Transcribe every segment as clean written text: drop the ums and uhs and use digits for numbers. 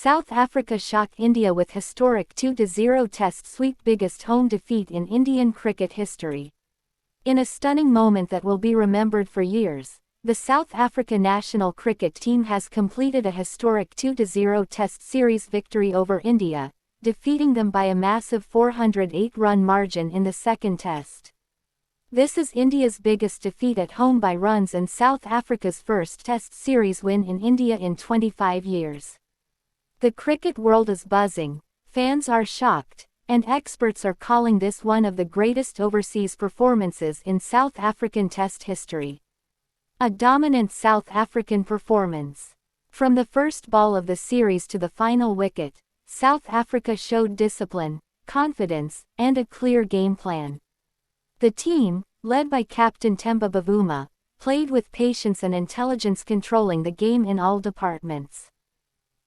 South Africa shock India with historic 2-0 test sweep, biggest home defeat in Indian cricket history. In a stunning moment that will be remembered for years, the South Africa national cricket team has completed a historic 2-0 test series victory over India, defeating them by a massive 408-run margin in the second test. This is India's biggest defeat at home by runs and South Africa's first test series win in India in 25 years. The cricket world is buzzing, fans are shocked, and experts are calling this one of the greatest overseas performances in South African Test history. A dominant South African performance. From the first ball of the series to the final wicket, South Africa showed discipline, confidence, and a clear game plan. The team, led by Captain Temba Bavuma, played with patience and intelligence, controlling the game in all departments.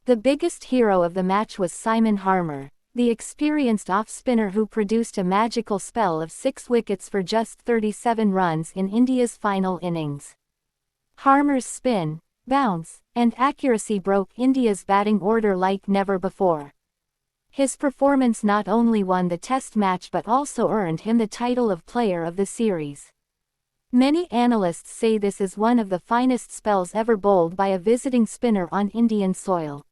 The biggest hero of the match was Simon Harmer, the experienced off-spinner who produced a magical spell of 6 wickets for just 37 runs in India's final innings. Harmer's spin, bounce, and accuracy broke India's batting order like never before. His performance not only won the test match but also earned him the title of Player of the Series. Many analysts say this is one of the finest spells ever bowled by a visiting spinner on Indian soil.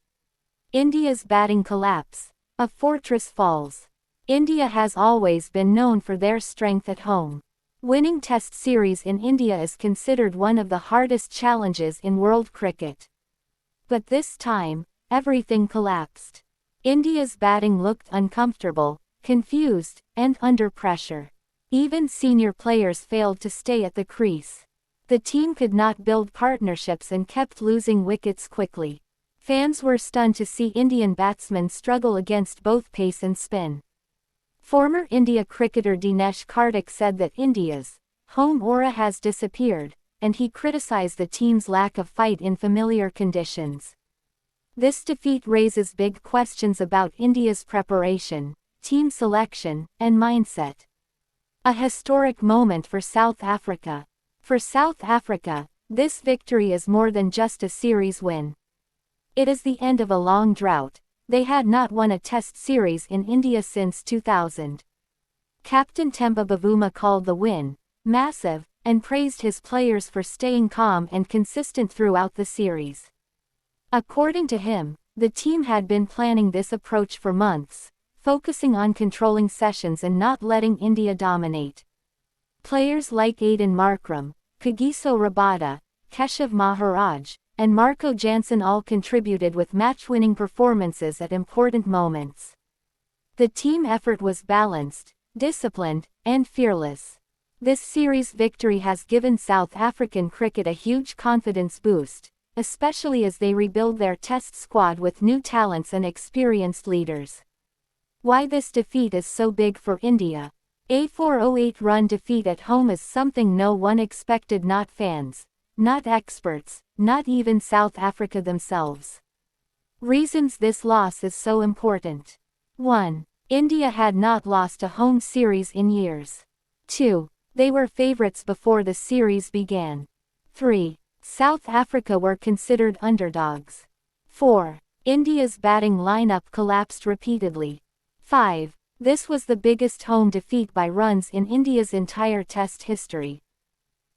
India's batting collapse. A fortress falls. India has always been known for their strength at home. Winning Test series in India is considered one of the hardest challenges in world cricket. But this time, everything collapsed. India's batting looked uncomfortable, confused, and under pressure. Even senior players failed to stay at the crease. The team could not build partnerships and kept losing wickets quickly. Fans were stunned to see Indian batsmen struggle against both pace and spin. Former India cricketer Dinesh Karthik said that India's home aura has disappeared, and he criticized the team's lack of fight in familiar conditions. This defeat raises big questions about India's preparation, team selection, and mindset. A historic moment for South Africa. For South Africa, this victory is more than just a series win. It is the end of a long drought. They had not won a test series in India since 2000. Captain Temba Bavuma called the win massive, and praised his players for staying calm and consistent throughout the series. According to him, the team had been planning this approach for months, focusing on controlling sessions and not letting India dominate. Players like Aiden Markram, Kagiso Rabada, Keshav Maharaj, and Marco Jansen all contributed with match-winning performances at important moments. The team effort was balanced, disciplined, and fearless. This series victory has given South African cricket a huge confidence boost, especially as they rebuild their test squad with new talents and experienced leaders. Why this defeat is so big for India? A 408-run defeat at home is something no one expected, not fans, not experts, not even South Africa themselves. Reasons this loss is so important. 1. India had not lost a home series in years. 2. They were favorites before the series began. 3. South Africa were considered underdogs. 4. India's batting lineup collapsed repeatedly. 5. This was the biggest home defeat by runs in India's entire Test history.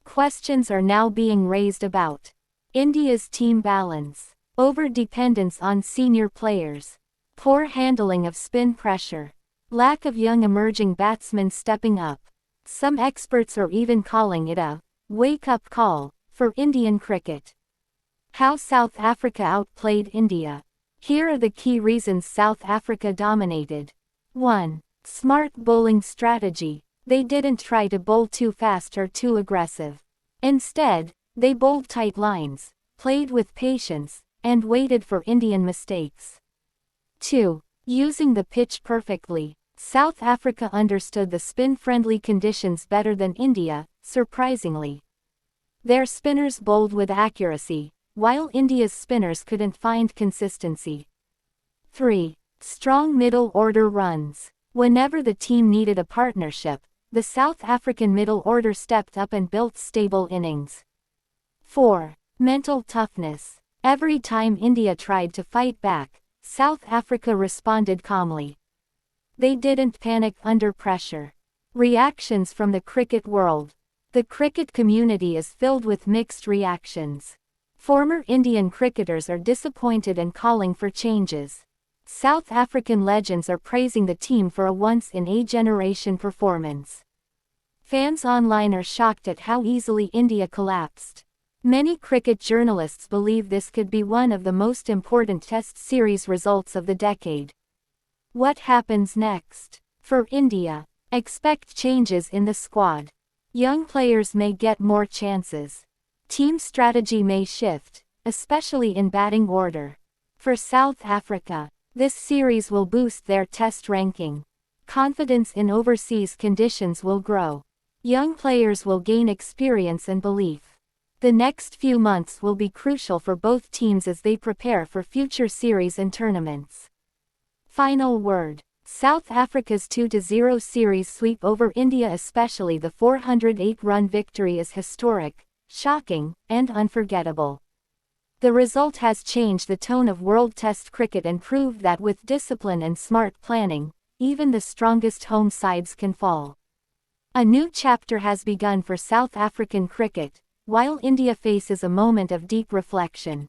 Questions are now being raised about India's team balance, over-dependence on senior players, poor handling of spin pressure, lack of young emerging batsmen stepping up. Some experts are even calling it a wake-up call for Indian cricket. How South Africa outplayed India. Here are the key reasons South Africa dominated. 1. Smart bowling strategy. They didn't try to bowl too fast or too aggressive. Instead, they bowled tight lines, played with patience, and waited for Indian mistakes. 2. Using the pitch perfectly. South Africa understood the spin-friendly conditions better than India, surprisingly. Their spinners bowled with accuracy, while India's spinners couldn't find consistency. 3. Strong middle-order runs. Whenever the team needed a partnership, the South African middle order stepped up and built stable innings. 4. Mental toughness. Every time India tried to fight back, South Africa responded calmly. They didn't panic under pressure. Reactions from the cricket world. The cricket community is filled with mixed reactions. Former Indian cricketers are disappointed and calling for changes. South African legends are praising the team for a once-in-a-generation performance. Fans online are shocked at how easily India collapsed. Many cricket journalists believe this could be one of the most important Test series results of the decade. What happens next? For India, expect changes in the squad. Young players may get more chances. Team strategy may shift, especially in batting order. For South Africa, this series will boost their Test ranking. Confidence in overseas conditions will grow. Young players will gain experience and belief. The next few months will be crucial for both teams as they prepare for future series and tournaments. Final word. South Africa's 2-0 series sweep over India, especially the 408-run victory, is historic, shocking, and unforgettable. The result has changed the tone of World Test cricket and proved that with discipline and smart planning, even the strongest home sides can fall. A new chapter has begun for South African cricket, while India faces a moment of deep reflection.